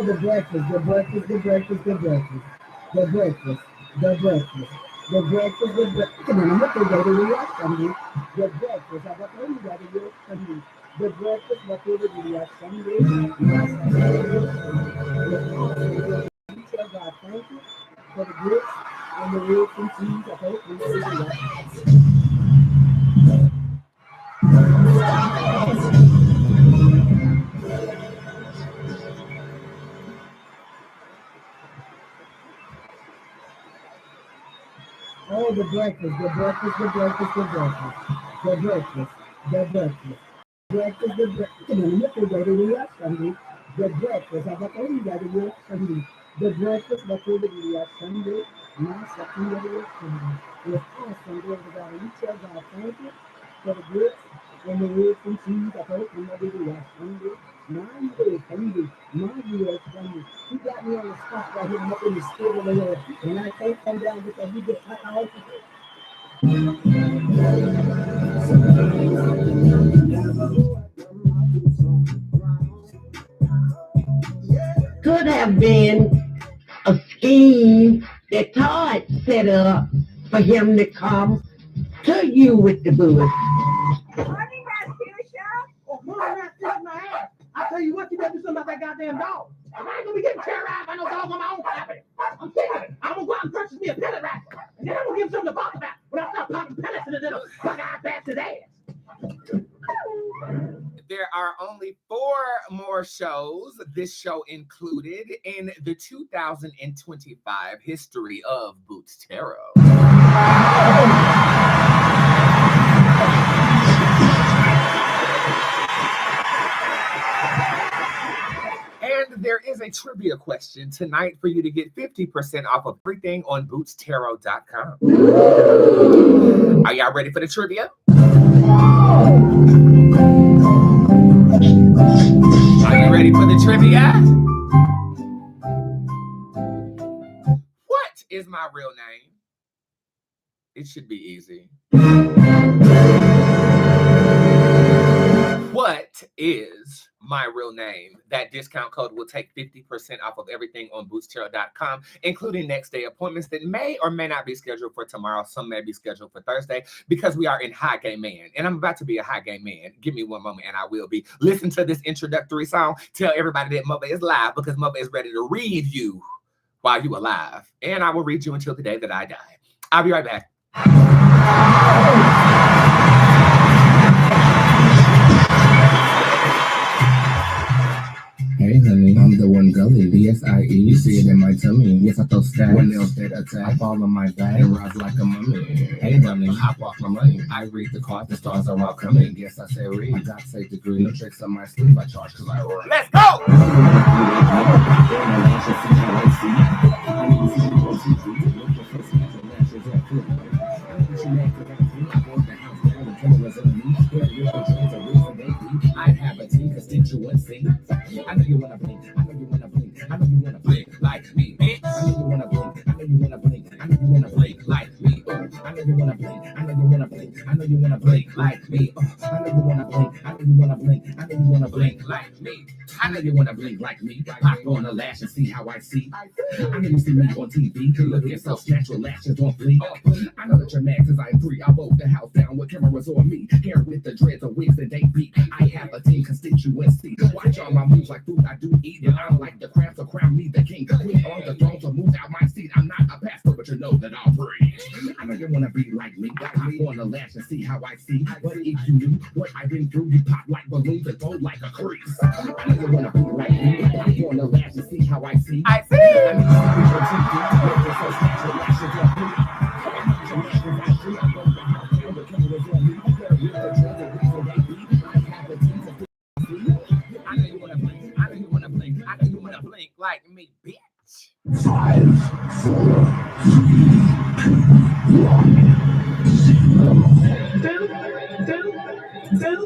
Oh, the breakfast, the breakfast, the breakfast, the breakfast, the breakfast, the breakfast, the breakfast, the breakfast. Come on, I'm not going to Sunday. The breakfast, I'm not going to do Sunday. The breakfast, what will do Sunday? Yes, God, thank you for the grits and the ribs and cheese. I hope we will do that. Oh, the breakfast, the breakfast, the breakfast, the breakfast, the breakfast, the breakfast. Breakfast, the breakfast. Come on, look at that. We are Sunday. The breakfast. I'm not only that we are Sunday. The breakfast, but we are Sunday. Now, second, we are Sunday. It's awesome. Glory to God. We tell God, thank you for the grits and the ribs and cheese. I hope we are Sunday. Mine is Sunday. Mine is Sunday. He got me on the spot right here. I'm up in the spirit of the Lord. And I can't come down because we get out. Could have been a scheme that Todd set up for him to come to you with the booze. Morning, Rasputia. Oh, morning, Rasputia, my ass. I tell you what, you better do something about that goddamn dog. I ain't gonna be getting terrorized by no dog on my own property. I'm sick of it. I'm gonna go out and purchase me a pellet rifle. And then I'm gonna give him something to talk about when I start popping pellets in the little bug-eyed bastard's ass. There are only 4 more shows, this show included, in the 2025 history of Bootzé. And there is a trivia question tonight for you to get 50% off of everything on bootztarot.com. Are y'all ready for the trivia? Are you ready for the trivia? What is my real name? It should be easy. What is my real name? That discount code will take 50% off of everything on bootztarot.com, including next day appointments that may or may not be scheduled for tomorrow. Some may be scheduled for Thursday because we are in High Game Man. And I'm about to be a High Game Man. Give me one moment and I will be. Listen to this introductory song. Tell everybody that Mother is live because Mother is ready to read you while you are alive. And I will read you until the day that I die. I'll be right back. Hey honey, I'm the one gully, BSIE, you see it in my tummy. Yes, I throw stacks, when else that attack, I fall on my back and rise like a mummy. Hey dummy, hop off my money, I read the cards, the stars are all coming. Guess I say read, I got safe degree, no tricks on my sleeve, I charge cause I roar. Let's go! I have a team constituency. I know you wanna blink, I know you wanna blink, I know you wanna blink like me, bitch. I know you wanna blink, I know you wanna blink, I know you wanna blink like me. I know you wanna blink, I know you wanna blink, I know you wanna blink like me. I know you wanna blink, I know you wanna blink, I know you wanna blink like me. I know you wanna blink like me. Pop on the lash and see how I see. I know you see me on TV, looking so natural, lashes on fleek. I know that you're mad cause I'm free. I woke the house down with cameras on me, hair with the dreads of wigs and they beat. I have a team constituency. Watch all my moves like food I do eat, and I'm like the craft, so crown me the king. Queen on the throne, so move out my seat. I'm not a pastor, but you know that I'll preach. I know you wanna be like me. Pop on the lash and see how I see. But if you knew what I've been through, you pop like balloons and fold like a crease. I know you wanna be like me. Pop on the lash and see how I see. I see. I mean, you see your TV, looking so natural, lashes on me. I know you're mad cause I see. I go the house down, the cameras on me. Hair with the dreads and wigs and they beat. I have a team constituency. I know you wanna blink, I know you wanna blink, I know you wanna blink like me, bitch. 5, 4, 3, 2, 1.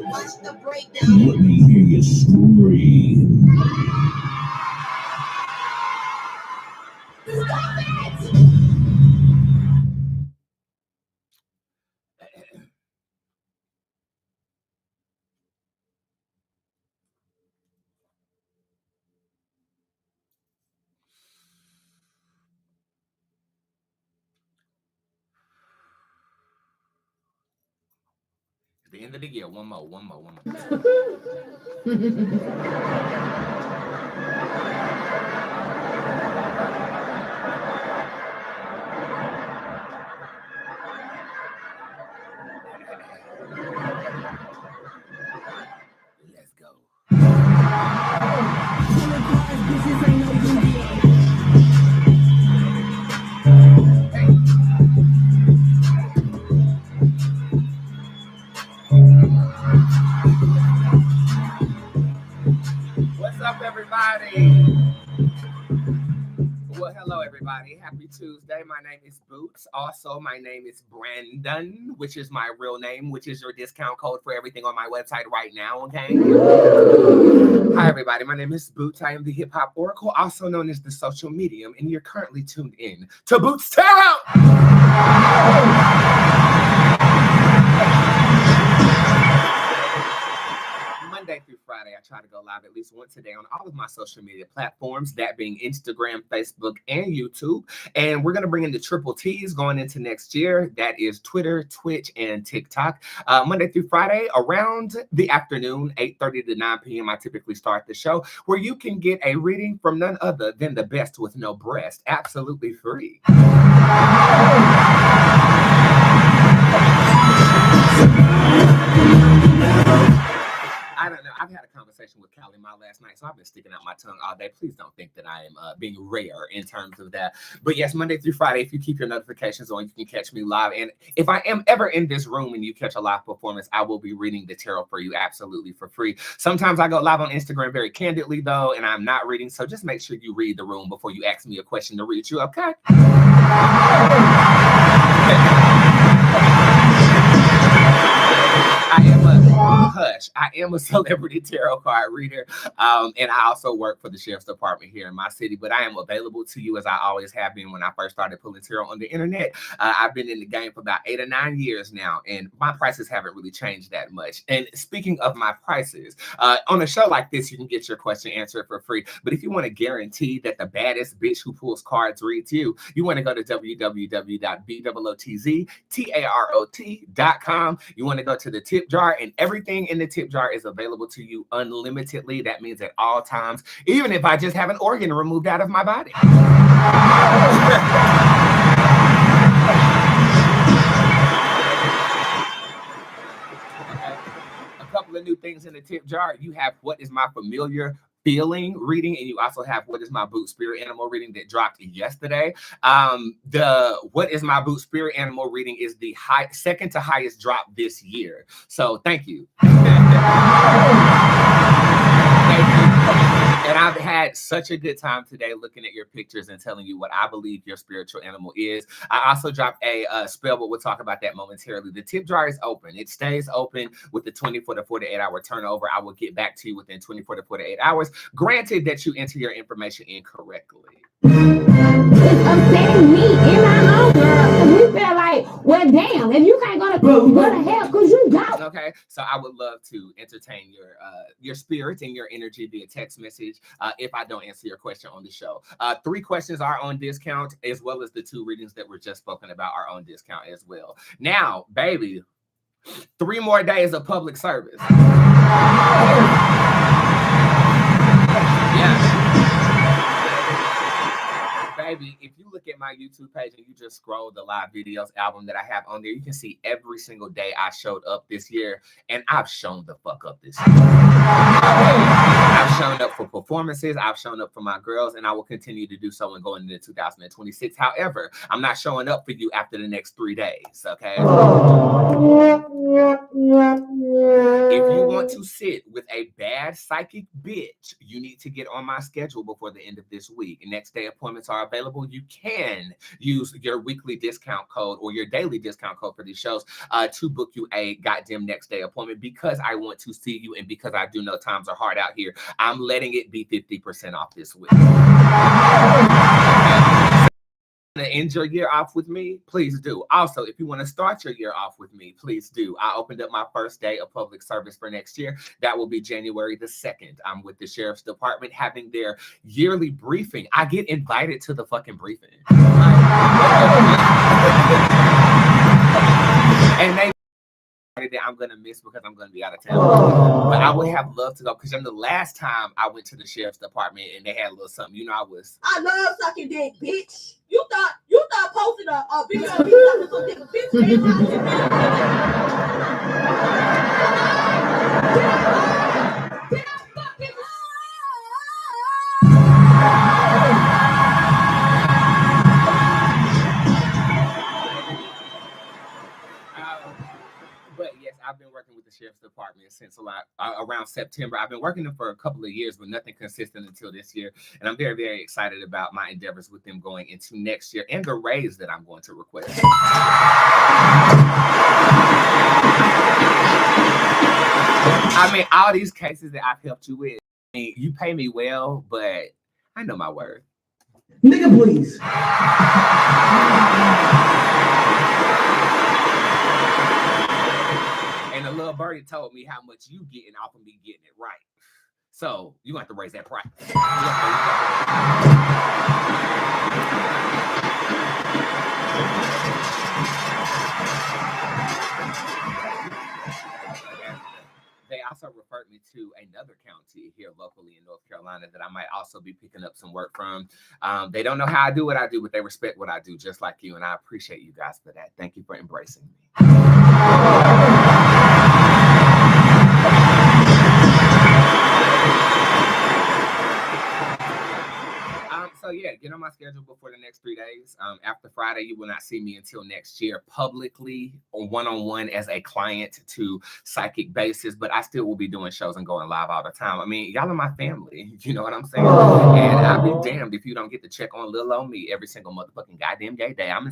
Watch the breakdown. Let me hear you scream. Stop it! The end of the year. One more. Let's go. What's up, everybody? Well, hello, everybody. Happy Tuesday. My name is Boots. Also, my name is Brandon, which is my real name, which is your discount code for everything on my website right now, okay? Hi, everybody. My name is Boots. I am the Hip Hop Oracle, also known as the Social Medium, and you're currently tuned in to Bootzé. Monday through Friday, I try to go live at least once a day on all of my social media platforms, that being Instagram, Facebook, and YouTube. And we're going to bring in the triple T's going into next year. That is Twitter, Twitch, and TikTok. Monday through Friday, around the afternoon, 8:30 to 9 p.m., I typically start the show, where you can get a reading from none other than the best with no breast, absolutely free. I don't know. I've had a conversation with Callie Ma last night, so I've been sticking out my tongue all day. Please don't think that I am being rare in terms of that. But yes, Monday through Friday, if you keep your notifications on, you can catch me live. And if I am ever in this room and you catch a live performance, I will be reading the tarot for you absolutely for free. Sometimes I go live on Instagram very candidly, though, and I'm not reading. So just make sure you read the room before you ask me a question to read you, okay? I am a celebrity tarot card reader, and I also work for the sheriff's department here in my city, but I am available to you as I always have been when I first started pulling tarot on the internet. I've been in the game for about 8 or 9 years now, and my prices haven't really changed that much. And speaking of my prices, on a show like this, you can get your question answered for free, but if you want to guarantee that the baddest bitch who pulls cards reads you, you want to go to www.bootztarot.com. You want to go to the tip jar, and everything in the tip jar is available to you unlimitedly. That means at all times, even if I just have an organ removed out of my body. Okay. A couple of new things in the tip jar. You have what is my familiar feeling reading, and you also have what is my boot spirit animal reading that dropped yesterday. The what is my boot spirit animal reading is the second to highest drop this year. So thank you. Thank you. And I've had such a good time today looking at your pictures and telling you what I believe your spiritual animal is. I also dropped a spell, but we'll talk about that momentarily. The tip jar is open. It stays open with the 24 to 48 hour turnover. I will get back to you within 24 to 48 hours, granted that you enter your information incorrectly. It's upsetting me in my own world, because we feel like, well, damn, if you can't go to what the hell could you go? Okay, so I would love to entertain your spirit and your energy via text message if I don't answer your question on the show. 3 questions are on discount, as well as the 2 readings that were just spoken about are on discount as well. Now, baby, 3 more days of public service. Yeah. Baby, if you look at my YouTube page and you just scroll the live videos album that I have on there, you can see every single day I showed up this year, and I've shown the fuck up this year. I've shown up for performances, I've shown up for my girls, and I will continue to do so and going into 2026. However, I'm not showing up for you after the next 3 days, okay? If you want to sit with a bad psychic bitch, you need to get on my schedule before the end of this week. Next day appointments are available. You can use your weekly discount code or your daily discount code for these shows to book you a goddamn next day appointment, because I want to see you and because I do know times are hard out here. I'm letting it be 50% off this week. To end your year off with me, please do. Also, if you want to start your year off with me, please do. I opened up my first day of public service for next year. That will be January the 2nd. I'm with the sheriff's department having their yearly briefing. I get invited to the fucking briefing. And they party that I'm gonna miss because I'm gonna be out of town. But I would have loved to go because the last time I went to the sheriff's department and they had a little something. I was. I love sucking dick, bitch. You thought posting a video of me sucking some dick, bitch. Came Did I fucking But yes, I've been working with the sheriff's department since around September. I've been working them for a couple of years, but nothing consistent until this year. And I'm very, very excited about my endeavors with them going into next year and the raise that I'm going to request. I mean, all these cases that I've helped you with, I mean, you pay me well, but I know my worth. Nigga, please. And the little birdie told me how much you getting off of me getting it right. So you have to raise that price. They also referred me to another county here locally in North Carolina that I might also be picking up some work from. They don't know how I do what I do, but they respect what I do, just like you. And I appreciate you guys for that. Thank you for embracing me. So yeah, get on my schedule before the next 3 days. After Friday, you will not see me until next year publicly or one-on-one as a client to psychic basis, but I still will be doing shows and going live all the time. I mean, y'all are my family, you know what I'm saying? And I'll be damned if you don't get to check on little on me every single motherfucking goddamn gay day. I'm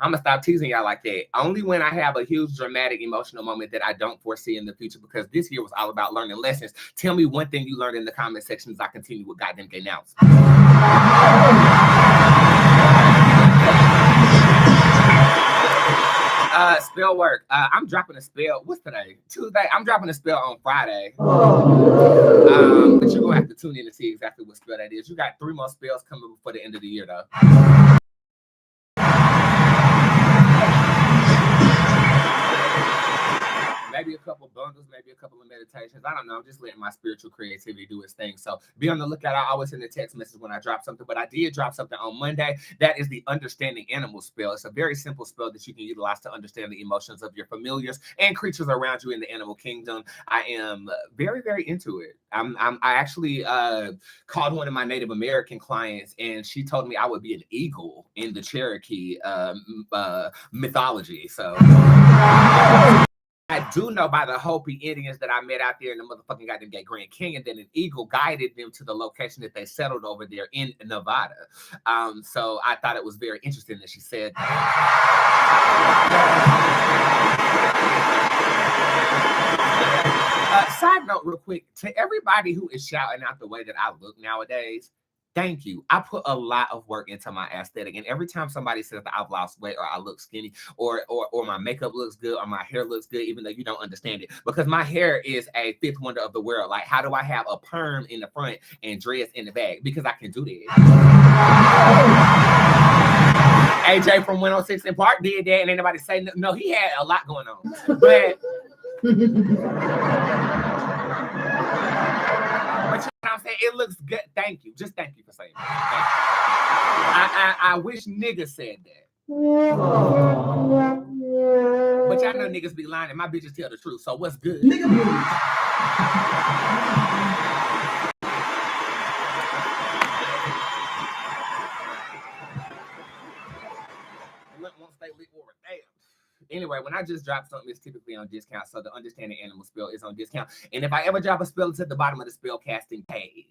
gonna stop teasing y'all like that. Only when I have a huge dramatic emotional moment that I don't foresee in the future, because this year was all about learning lessons. Tell me one thing you learned in the comment section as I continue with goddamn gay announcements. Spell work. I'm dropping a spell. What's today? Tuesday. I'm dropping a spell on Friday. But you're gonna have to tune in to see exactly what spell that is. You got 3 more spells coming before the end of the year, though. Maybe a couple bundles, maybe a couple of meditations. I don't know. I'm just letting my spiritual creativity do its thing. So be on the lookout. I always send a text message when I drop something, but I did drop something on Monday. That is the Understanding Animal spell. It's a very simple spell that you can utilize to understand the emotions of your familiars and creatures around you in the animal kingdom. I am very, very into it. I actually called one of my Native American clients, and she told me I would be an eagle in the Cherokee mythology. So I do know by the Hopi Indians that I met out there in the motherfucking goddamn gay Grand Canyon that an eagle guided them to the location that they settled over there in Nevada. So I thought it was very interesting that she said that. Side note real quick, to everybody who is shouting out the way that I look nowadays, thank you. I put a lot of work into my aesthetic, and every time somebody says that I've lost weight or I look skinny or my makeup looks good or my hair looks good, even though you don't understand it, because my hair is a fifth wonder of the world. Like, how do I have a perm in the front and dreads in the back? Because I can do that. AJ from 106 in Park did that, and anybody say no. He had a lot going on, but. But you know what I'm saying? It looks good. Thank you. Just thank you for saying that. I wish niggas said that. But y'all know niggas be lying and my bitches tell the truth. So what's good? Nigga blues. Won't stay lit over. Damn. Anyway, when I just drop something, it's typically on discount. So the Understanding Animal spell is on discount. And if I ever drop a spell, it's at the bottom of the spell casting page.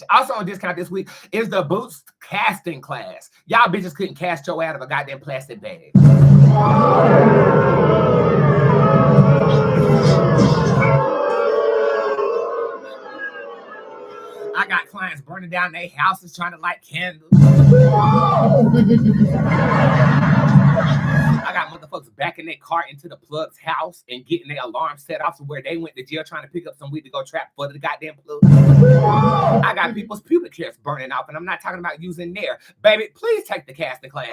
Also on discount this week is the Bootz casting class. Y'all bitches couldn't cast your out of a goddamn plastic bag. I got clients burning down their houses trying to light candles. I got motherfuckers backing their car into the plug's house and getting their alarm set off to where they went to jail trying to pick up some weed to go trap for the goddamn plug. I got people's pubic hairs burning off, and I'm not talking about using there. Baby, please take the casting class.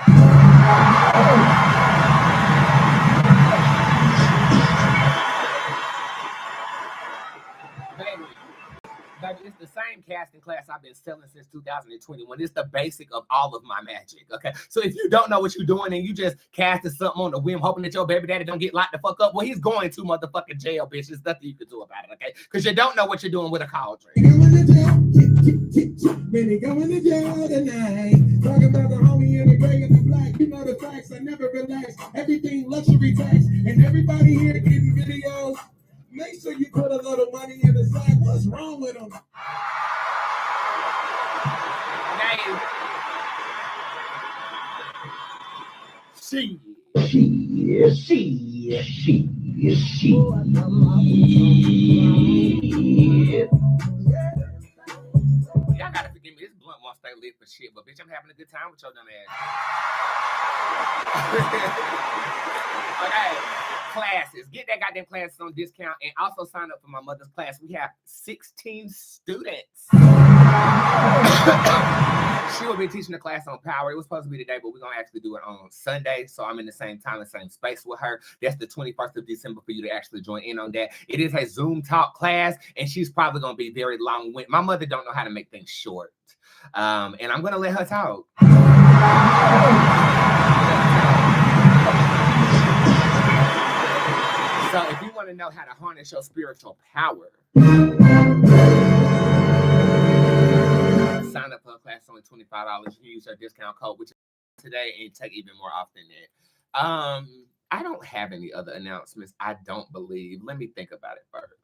It's the same casting class I've been selling since 2021. It's the basic of all of my magic. Okay. So if you don't know what you're doing and you just casting something on the whim, hoping that your baby daddy don't get locked the fuck up, well, he's going to motherfucking jail, bitch. There's nothing you can do about it, okay? Because you don't know what you're doing with a cauldron. Many going to jail tonight. Talking about the homie in the gray and the black. You know the facts, I never relax. Everything luxury tax. And everybody here getting videos. Make sure you put a little money in the side. What's wrong with them? She. Y'all gotta forgive me. This blunt won't stay lit for shit, but bitch, I'm having a good time with your dumb ass. Okay, classes. Get that goddamn classes on discount and also sign up for my mother's class. We have 16 students. She will be teaching the class on power. It was supposed to be today, but we're going to actually do it on Sunday. So I'm in the same time and same space with her. That's the 21st of December for you to actually join in on that. It is a Zoom talk class, and she's probably going to be very long-winded. My mother don't know how to make things short. And I'm going to let her talk. So if you want to know how to harness your spiritual power, sign up for a class, only $25. You can use our discount code, which is today, and take even more off than that. I don't have any other announcements. I don't believe. Let me think about it first.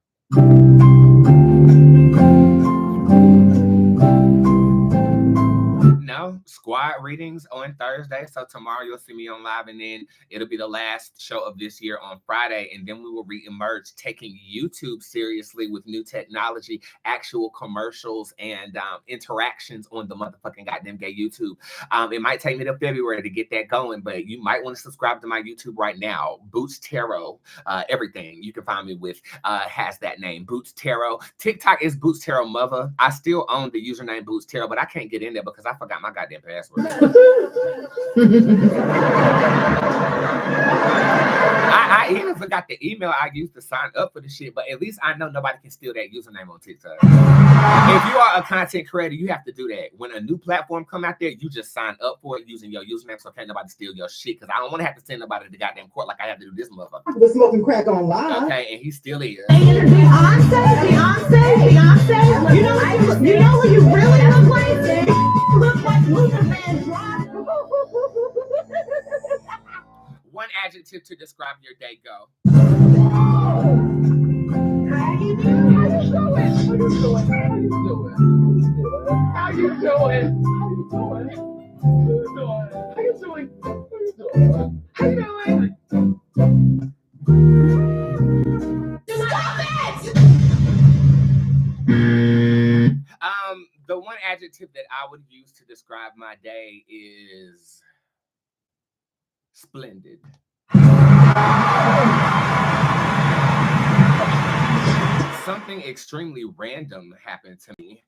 No, squad readings on Thursday. So tomorrow you'll see me on live, and then it'll be the last show of this year on Friday. And then we will re-emerge taking YouTube seriously with new technology, actual commercials, and interactions on the motherfucking goddamn gay YouTube. It might take me to February to get that going, but you might want to subscribe to my YouTube right now. Boots Tarot, everything you can find me with has that name, Boots Tarot. TikTok is Boots Tarot Mother. I still own the username Boots Tarot, but I can't get in there because I forgot my goddamn password. I even forgot the email I used to sign up for the shit, but at least I know nobody can steal that username on TikTok. If you are a content creator, you have to do that. When a new platform come out there, you just sign up for it using your username, so can't nobody steal your shit, because I don't want to have to send nobody to the goddamn court like I have to do this motherfucker. We're smoking crack online. Okay, and he still is. Beyonce. You know who you really look like? You look like Luther Vandross. One adjective to describe your day, go. How you doing? The one adjective that I would use to describe my day is splendid. Something extremely random happened to me.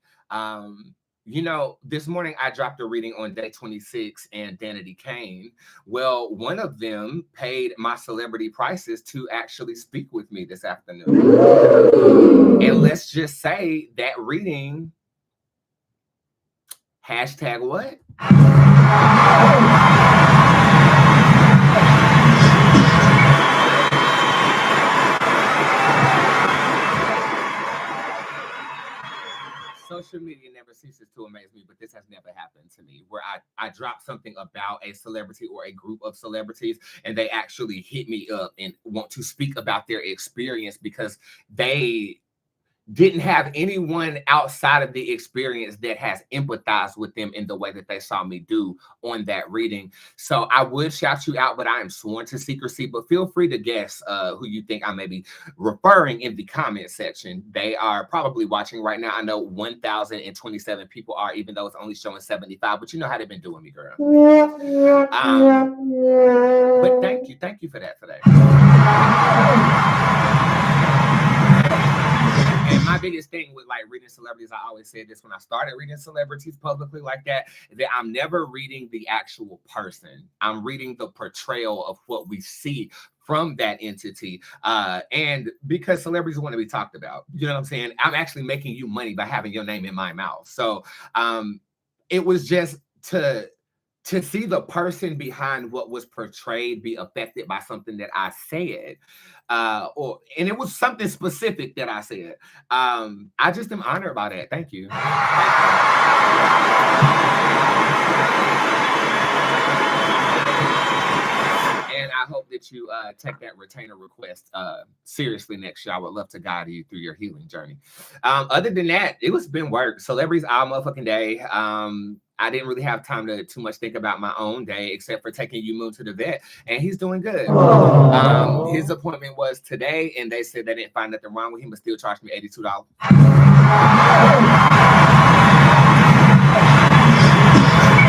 You know, this morning I dropped a reading on day 26 and Danity Kane. Well, one of them paid my celebrity prices to actually speak with me this afternoon. And let's just say that reading, hashtag what? Social media never ceases to amaze me, but this has never happened to me, where I drop something about a celebrity or a group of celebrities, and they actually hit me up and want to speak about their experience because they didn't have anyone outside of the experience that has empathized with them in the way that they saw me do on that reading. So I would shout you out, but I am sworn to secrecy. But feel free to guess who you think I may be referring in the comment section. They are probably watching right now. I know 1,027 people are, even though it's only showing 75. But you know how they've been doing me, girl. But thank you for that today. And my biggest thing with like reading celebrities, I always said this when I started reading celebrities publicly like that I'm never reading the actual person. I'm reading the portrayal of what we see from that entity. And because celebrities want to be talked about, you know what I'm saying? I'm actually making you money by having your name in my mouth. So it was just to see the person behind what was portrayed be affected by something that I said, and it was something specific that I said. I just am honored by that. Thank you. And I hope that you take that retainer request seriously next year. I would love to guide you through your healing journey. Other than that, it's been work. Celebrities all motherfucking day. I didn't really have time to too much think about my own day, except for taking Moon to the vet, and he's doing good. His appointment was today, and they said they didn't find nothing wrong with him, but still charged me $82.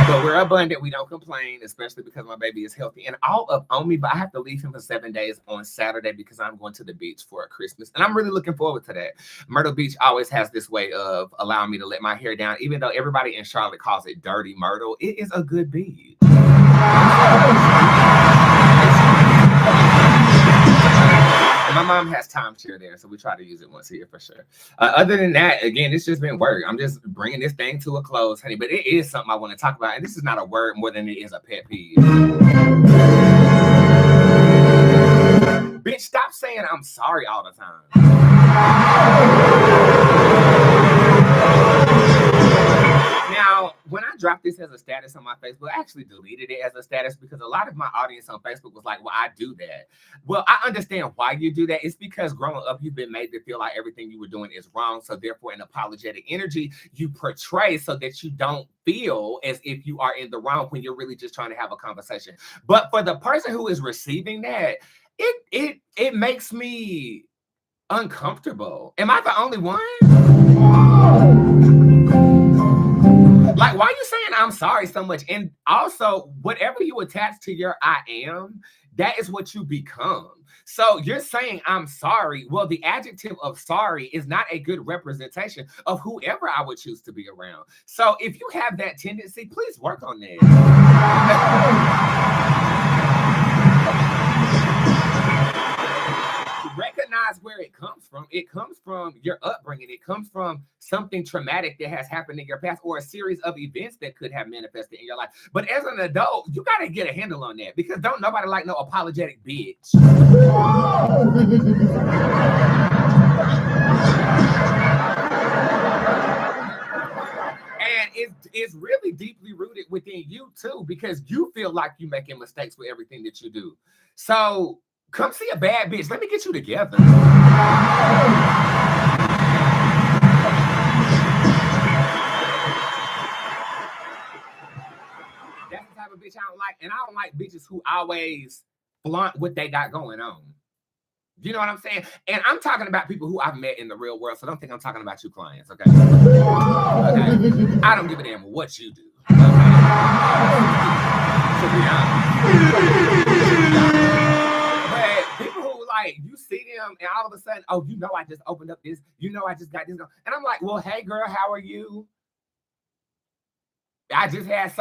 But we're abundant. We don't complain, especially because my baby is healthy and all up on me. But I have to leave him for 7 days on Saturday because I'm going to the beach for Christmas. And I'm really looking forward to that. Myrtle Beach always has this way of allowing me to let my hair down. Even though everybody in Charlotte calls it Dirty Myrtle, it is a good beach. My mom has timeshare there, so we try to use it once a year for sure. Other than that, again, it's just been work. I'm just bringing this thing to a close, honey, but it is something I want to talk about, and this is not a word more than it is a pet peeve. Bitch, stop saying I'm sorry all the time. Now, when I dropped this as a status on my Facebook, I actually deleted it as a status because a lot of my audience on Facebook was like, well, I do that. Well, I understand why you do that. It's because growing up, you've been made to feel like everything you were doing is wrong. So therefore, an apologetic energy you portray so that you don't feel as if you are in the wrong when you're really just trying to have a conversation. But for the person who is receiving that, it makes me uncomfortable. Am I the only one? Like, why are you saying I'm sorry so much? And also, whatever you attach to your I am, that is what you become. So you're saying I'm sorry. Well, the adjective of sorry is not a good representation of whoever I would choose to be around. So if you have that tendency, please work on that. Recognize where it comes from. It comes from your upbringing. It comes from something traumatic that has happened in your past or a series of events that could have manifested in your life. But as an adult, you got to get a handle on that because don't nobody like no apologetic bitch. And it's really deeply rooted within you too because you feel like you're making mistakes with everything that you do. So come see a bad bitch. Let me get you together. That's the type of bitch I don't like. And I don't like bitches who always flaunt what they got going on. You know what I'm saying? And I'm talking about people who I've met in the real world. So don't think I'm talking about you clients, okay? Okay. I don't give a damn what you do. Okay? So be honest. Like you see them and all of a sudden, oh, you know, I just opened up this, you know, I just got this going. And I'm like, well, hey girl, how are you? I just had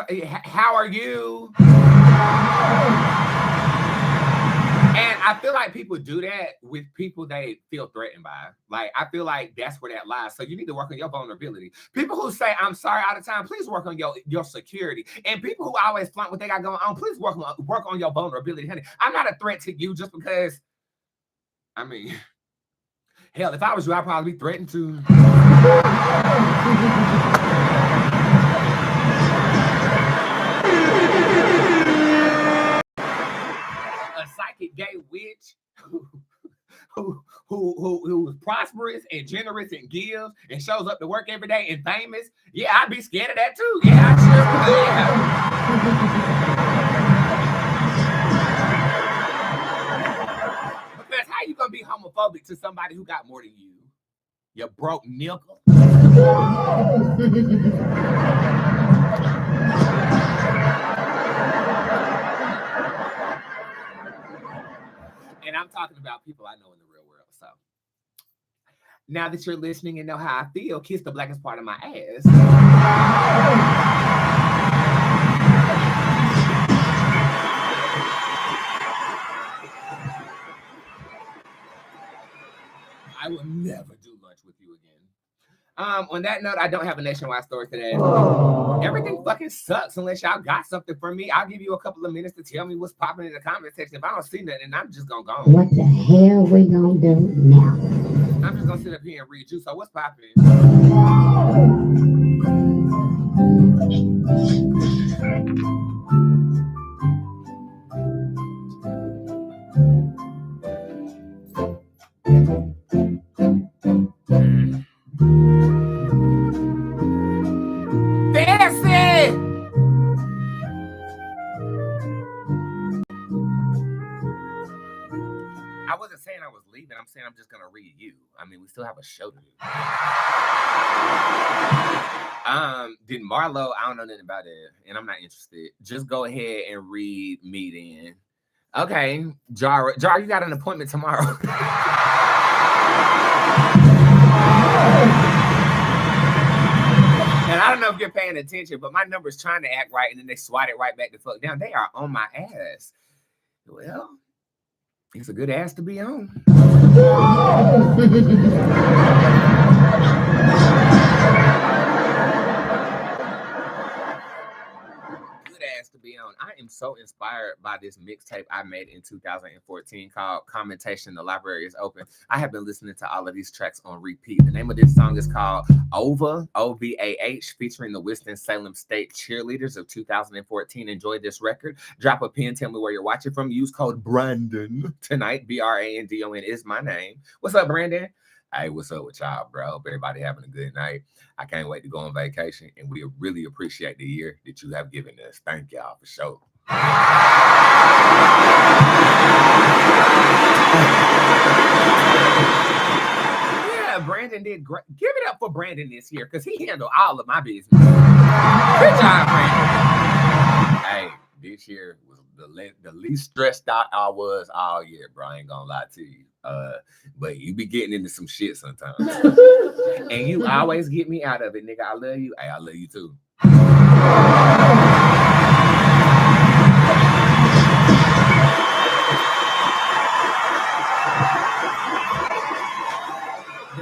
how are you? And I feel like people do that with people they feel threatened by. Like, I feel like that's where that lies. So you need to work on your vulnerability. People who say, I'm sorry all the time, please work on your security. And people who always flaunt what they got going on, please work on your vulnerability, honey. I'm not a threat to you just because, I mean, hell, if I was you, I'd probably be threatened to. A psychic gay witch who's prosperous and generous and gives and shows up to work every day and famous. Yeah, I'd be scared of that too. Yeah, I sure would. Yeah. Because how you gonna be homophobic to somebody who got more than you? You broke nickel. And I'm talking about people I know in the real world. So now that you're listening and know how I feel, kiss the blackest part of my ass. lunch with you again. On that note, I don't have a nationwide story today. Everything fucking sucks unless y'all got something for me. I'll give you a couple of minutes to tell me what's popping in the comment section. If I don't see nothing, I'm just gonna go on. What the hell we gonna do now? I'm just gonna sit up here and read you. So what's popping? I wasn't saying I was leaving. I'm saying I'm just gonna read you. I mean, we still have a show to do. Did Marlo? I don't know nothing about it, and I'm not interested. Just go ahead and read me then. Okay, Jar, you got an appointment tomorrow. And I don't know if you're paying attention, but my number's trying to act right, and then they swat it right back the fuck down. They are on my ass. Well, it's a good ass to be on. Good ass to be on. I am so inspired by this mixtape I made in 2014 called Commentation. The Library is Open. I have been listening to all of these tracks on repeat. The name of this song is called Over, OVAH, featuring the Winston-Salem State Cheerleaders of 2014. Enjoy this record. Drop a pin. Tell me where you're watching from. Use code Brandon tonight. BRANDON is my name. What's up, Brandon? Hey, what's up with y'all, bro? Hope everybody having a good night. I can't wait to go on vacation, and we really appreciate the year that you have given us. Thank y'all for sure. Yeah, Brandon did great. Give it up for Brandon this year, because he handled all of my business. Good job, Brandon. Hey, this year was the least stressed out I was all year, bro. I ain't gonna lie to you. But you be getting into some shit sometimes. And you always get me out of it, nigga. I love you. Hey, I love you too. The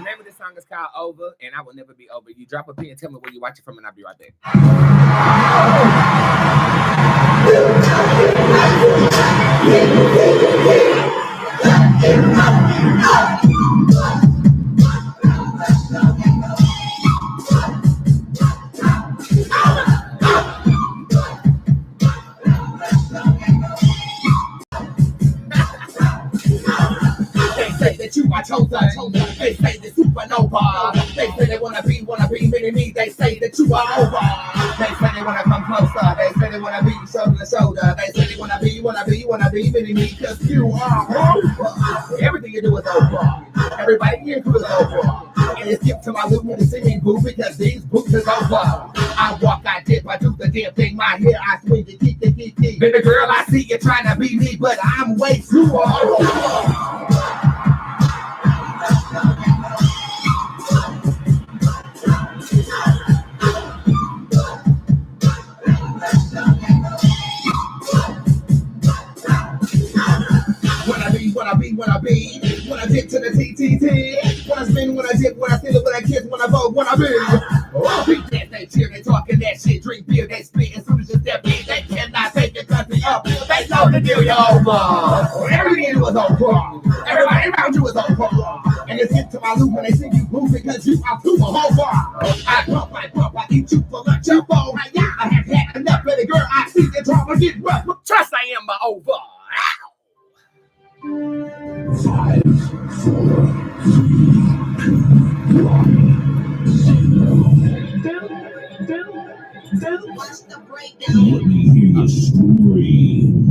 name of this song is called Over, and I will never be over. You drop a pin and tell me where you watch it from, and I'll be right back. You my chosen. They say the supernova. They say they wanna be mini me. They say that you are over. They say they wanna come closer. They say they wanna be shoulder to shoulder. They say they wanna be mini me. Cause you are over. Everything you do is over. Everybody here is over. And it's skip to my loop when they see me boo, because these boots is over. I walk, I dip, I do the damn thing. My hair, I swing it, keep. Baby girl, I see you trying to be me, but I'm way too over. When I get to the TTT, when I spin, when I dip, when I feel it, when I kiss, when I vote, when I be. Oh, beat that, they cheer, they talking that shit, drink beer, they spit, as soon as you step in, they cannot take your country up. They know the deal, you're over. Everything was over. Everybody around you is over. And it's hit to my loop when they see you move, because you are too over. I pump, I eat you for lunch, your phone. I have had enough, baby girl, I see the drama get rough. Trust I am my over. 5, 4, 3, 2, 1. What's the breakdown? Let me hear you scream.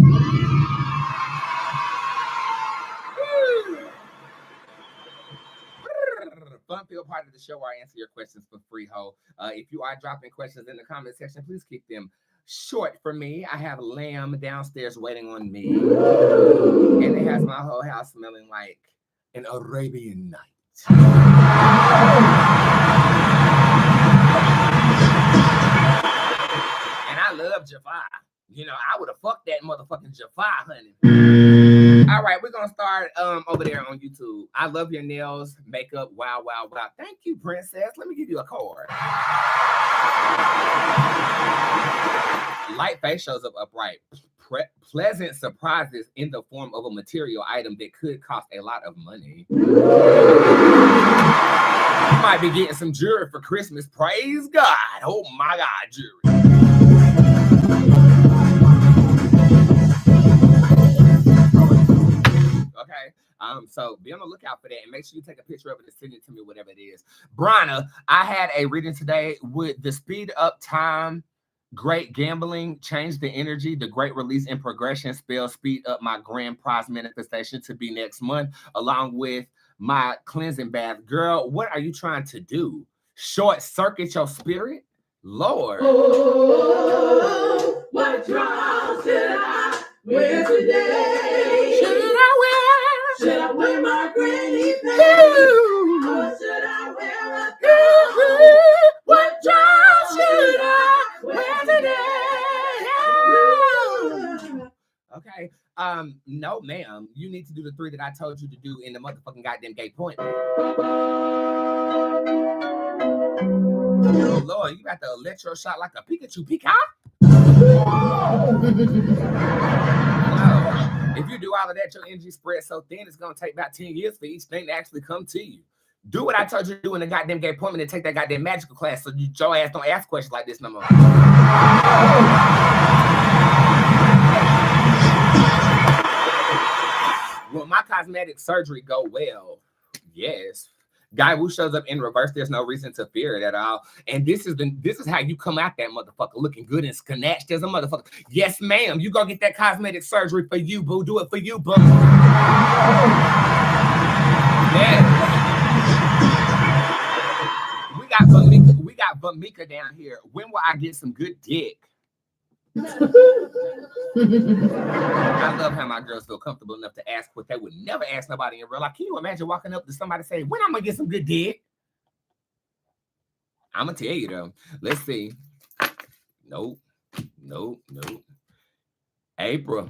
Fun-filled part of the show where I answer your questions for free, ho. If you are dropping questions in the comment section, please keep them short for me. I have lamb downstairs waiting on me. And it has my whole house smelling like an Arabian night. And I love Jafar. You know, I would have fucked that motherfucking Jafar, honey. All right, we're gonna start over there on YouTube. I love your nails, makeup. Wow, wow, wow. Thank you, princess. Let me give you a card. Light face shows up upright. Pleasant surprises in the form of a material item that could cost a lot of money. You might be getting some jewelry for Christmas. Praise God. Oh my God, jewelry. Okay. So be on the lookout for that and make sure you take a picture of it and send it to me, whatever it is. Bronna, I had a reading today with the speed up time. Great gambling, change the energy, the great release and progression spell, speed up my grand prize manifestation to be next month, along with my cleansing bath. Girl, what are you trying to do? Short circuit your spirit? Lord. Oh, what draws should I wear today? Should I wear my granny pants? Or should I wear a coat? What dress should I wear today? Okay. No, ma'am. You need to do the 3 that I told you to do in the motherfucking goddamn gay point. Oh, Lord, you got the electro shot like a Pikachu peacock? If you do all of that, your energy spread so thin, it's going to take about 10 years for each thing to actually come to you. Do what I told you to do in the goddamn gay appointment and take that goddamn magical class so your ass don't ask questions like this no more. Will my cosmetic surgery go well? Yes. Guy who shows up in reverse, there's no reason to fear it at all. And this is how you come out that motherfucker looking good and snatched as a motherfucker. Yes, ma'am. You go get that cosmetic surgery for you, boo. Do it for you, boo. Yes. We got Bamika down here. When will I get some good dick? I love how my girls feel comfortable enough to ask what they would never ask nobody in real life. Can you imagine walking up to somebody saying, when I'm gonna get some good dick? I'm gonna tell you though. Let's see. Nope. April.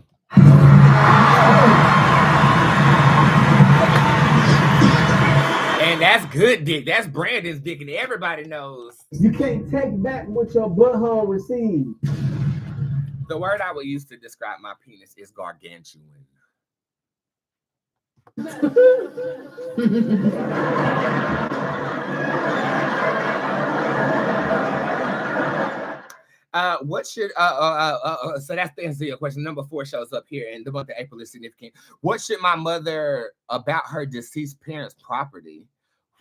And that's good dick. That's Brandon's dick, and everybody knows. You can't take back what your butthole received. The word I would use to describe my penis is gargantuan. What should so that's the answer to your question. Number 4 shows up here, and the month of April is significant. What should my mother about her deceased parents' property?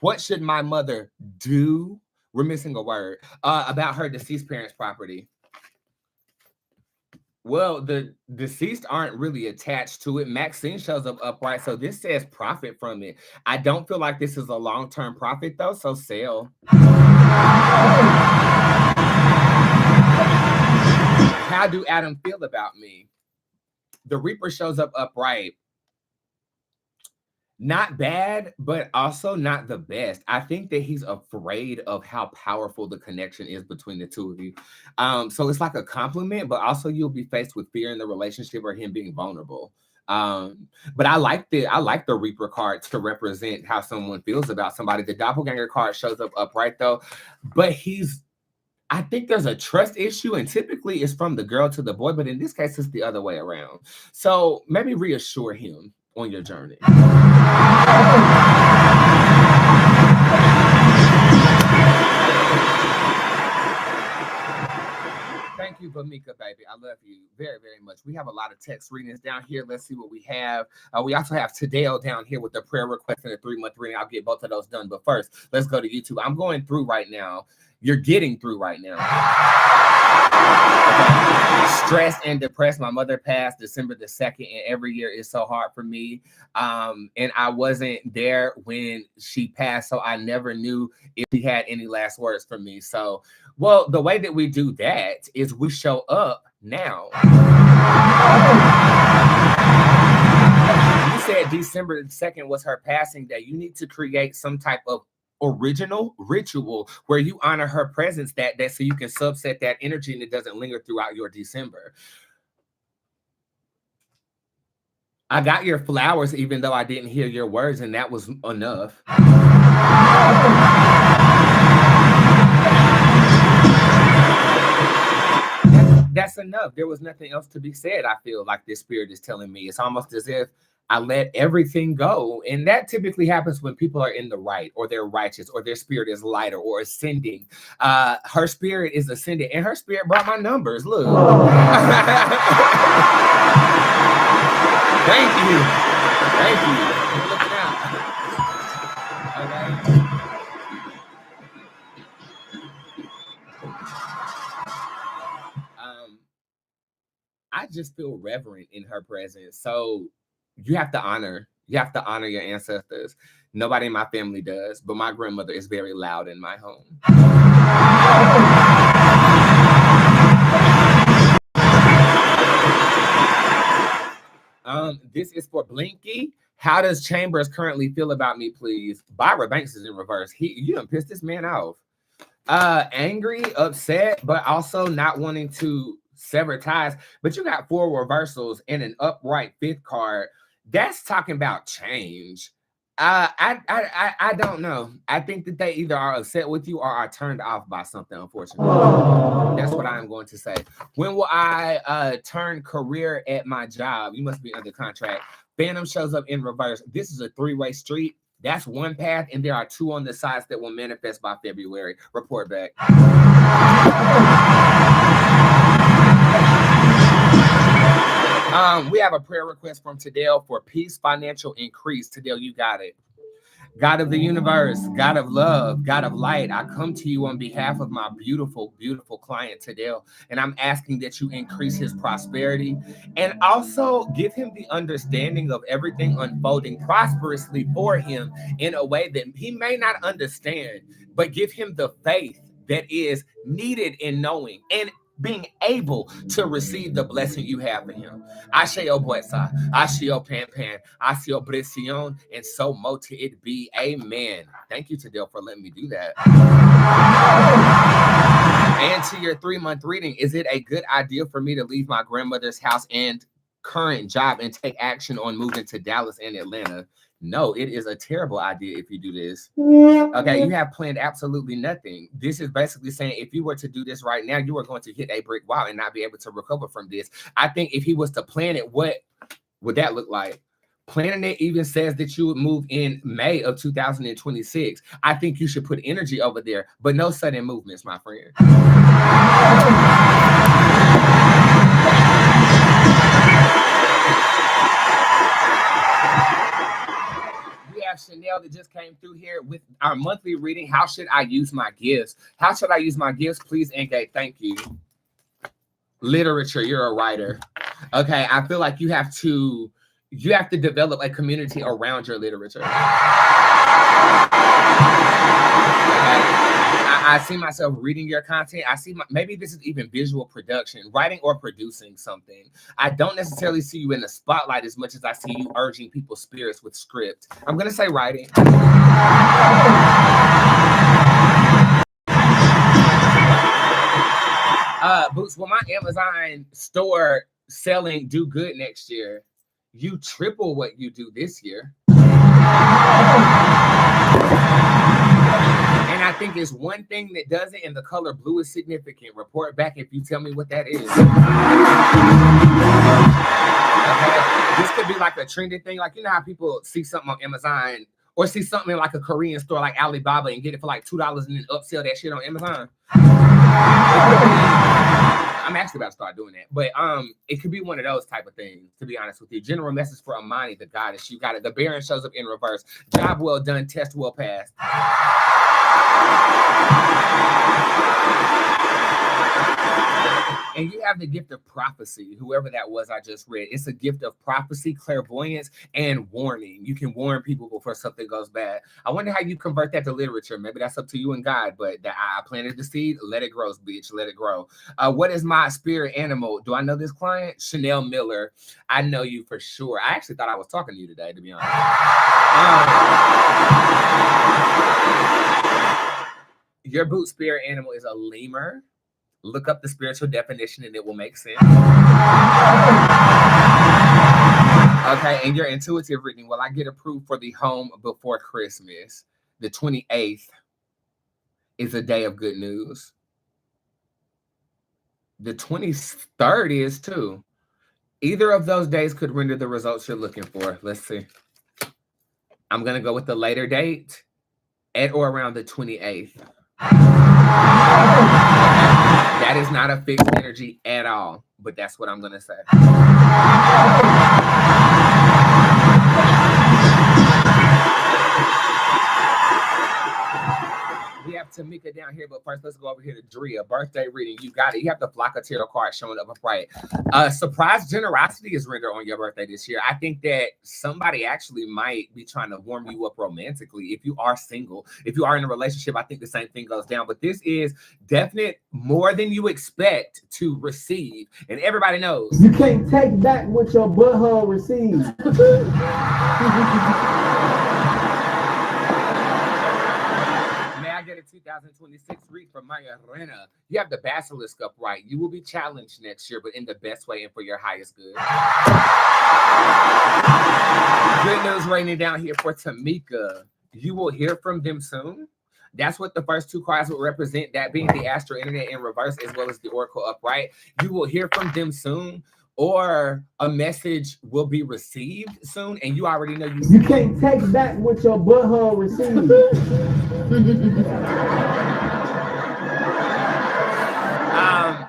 What should my mother do? We're missing a word about her deceased parents' property. Well, the deceased aren't really attached to it. Maxine shows up upright, so this says profit from it. I don't feel like this is a long-term profit, though, so sell. How do Adam feel about me? The Reaper shows up upright. Not bad, but also not the best. I think that he's afraid of how powerful the connection is between the two of you. So it's like a compliment, but also you'll be faced with fear in the relationship or him being vulnerable. But I like the Reaper card to represent how someone feels about somebody. The Doppelganger card shows up upright though, but I think there's a trust issue, and typically it's from the girl to the boy, but in this case, it's the other way around. So maybe reassure him on your journey. Thank you, Bamika, baby. I love you very, very much. We have a lot of text readings down here. Let's see what we have. We also have Tadeo down here with the prayer request and a 3-month reading. I'll get both of those done. But first, let's go to YouTube. I'm going through right now. You're getting through right now. Stressed and depressed. My mother passed December the 2nd, and every year is so hard for me. And I wasn't there when she passed, so I never knew if she had any last words for me. So, well, the way that we do that is we show up now. You said December the 2nd was her passing day. You need to create some type of original ritual where you honor her presence that day so you can subset that energy and it doesn't linger throughout your December. I got your flowers, even though I didn't hear your words, and that was enough. That's enough. There was nothing else to be said. I feel like this spirit is telling me. It's almost as if I let everything go. And that typically happens when people are in the right, or they're righteous, or their spirit is lighter or ascending. Her spirit is ascending, and her spirit brought my numbers. Look. Thank you. Thank you. You're looking out. Okay. I just feel reverent in her presence. So you have to honor your ancestors. Nobody in my family does, but my grandmother is very loud in my home. This is for Blinky. How does Chambers currently feel about me, please? Byra Banks is in reverse. You done pissed this man off. Angry, upset, but also not wanting to sever ties. But you got 4 reversals and an upright 5th card. That's talking about change. I don't know. I think that they either are upset with you or are turned off by something, unfortunately. That's what I'm going to say. When will I turn career at my job? You must be under contract. Phantom shows up in reverse. This is a 3-way street. That's one path, and there are 2 on the sides that will manifest by February. Report back. We have a prayer request from Tadell for peace, financial increase. Tadell, you got it. God of the universe, God of love, God of light, I come to you on behalf of my beautiful, beautiful client, Tadell, and I'm asking that you increase his prosperity and also give him the understanding of everything unfolding prosperously for him in a way that he may not understand, but give him the faith that is needed in knowing and being able to receive the blessing you have for him. Asheo Bootzé, Asheo Pan Pan, Asheo Bresión, and so mote it be. Amen. Thank you, Tadell, for letting me do that. And to your 3-month reading, is it a good idea for me to leave my grandmother's house and current job and take action on moving to Dallas and Atlanta? No, it is a terrible idea if you do this. Okay, you have planned absolutely nothing. This is basically saying if you were to do this right now, you are going to hit a brick wall and not be able to recover from this. I think if he was to plan it, what would that look like? Planning it even says that you would move in May of 2026. I think you should put energy over there, but no sudden movements, my friend. Chanel that just came through here with our monthly reading. How should I use my gifts? How should I use my gifts? Please engage. Thank you. Literature, you're a writer. Okay, I feel like you have to develop a community around your literature. I see myself reading your content. I see maybe this is even visual production, writing or producing something. I don't necessarily see you in the spotlight as much as I see you urging people's spirits with script. I'm going to say writing. Boots, will my Amazon store selling do good next year? You triple what you do this year. And I think it's one thing that does it, and the color blue is significant. Report back if you tell me what that is. Okay. This could be like a trending thing. Like, you know how people see something on Amazon or see something in like a Korean store like Alibaba and get it for like $2 and then upsell that shit on Amazon. I'm actually about to start doing that. But it could be one of those type of things, to be honest with you. General message for Amani, the goddess. You got it. The Baron shows up in reverse. Job well done. Test well passed. And you have the gift of prophecy, whoever that was I just read. It's a gift of prophecy, clairvoyance, and warning. You can warn people before something goes bad. I wonder how you convert that to literature. Maybe that's up to you and God, but I planted the seed. Let it grow, bitch. Let it grow. What is my spirit animal? Do I know this client? Chanel Miller. I know you for sure. I actually thought I was talking to you today, to be honest. Your boot spirit animal is a lemur. Look up the spiritual definition and it will make sense. Okay, and your intuitive reading, will I get approved for the home before Christmas? The 28th is a day of good news. The 23rd is too. Either of those days could render the results you're looking for. Let's see. I'm going to go with the later date at or around the 28th. That is not a fixed energy at all, but that's what I'm going to say. We have Tamika down here, but first let's go over here to Drea. Birthday reading. You got it. You have the Flock of Tarot card showing up upright. Surprise generosity is rendered on your birthday this year. I think that somebody actually might be trying to warm you up romantically. If you are single, if you are in a relationship, I think the same thing goes down. But this is definite more than you expect to receive. And everybody knows. You can't take back what your butthole received. Get a 2026 read from Maya Rena. You have the Basilisk upright. You will be challenged next year, but in the best way and for your highest good. Good news raining down here for Tamika. You will hear from them soon. That's what the first two cards will represent, that being the Astro Internet in reverse as well as the Oracle upright. You will hear from them soon, or a message will be received soon, and you already know you can't take back what your butthole received.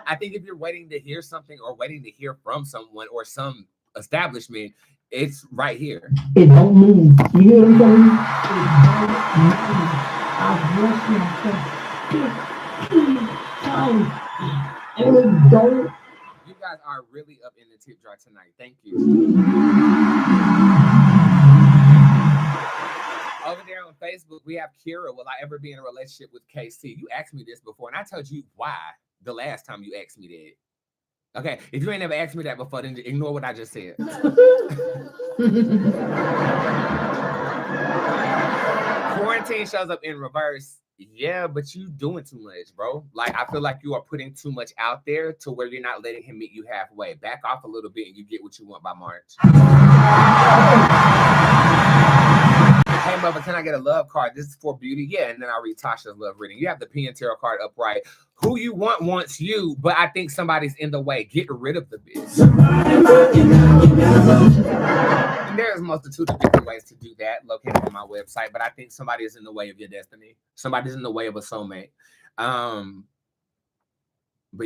I think if you're waiting to hear something or waiting to hear from someone or some establishment, it's right here. It don't move. You hear what I'm saying? It don't. You guys are really up in the tip jar tonight. Thank you. Over there on Facebook, we have Kira. Will I ever be in a relationship with KC? You asked me this before, and I told you why the last time you asked me that. Okay, if you ain't never asked me that before, then ignore what I just said. Quarantine shows up in reverse. Yeah, but you doing too much, bro. Like, I feel like you are putting too much out there to where you're not letting him meet you halfway. Back off a little bit and you get what you want by March. Hey, Mother, can I get a love card? This is for beauty. Yeah, and then I'll read Tasha's love reading. You have the P and Tarot card upright. Who you want wants you, but I think somebody's in the way. Get rid of the bitch. And there's a multitude of different ways to do that located on my website, but I think somebody is in the way of your destiny. Somebody's in the way of a soulmate. But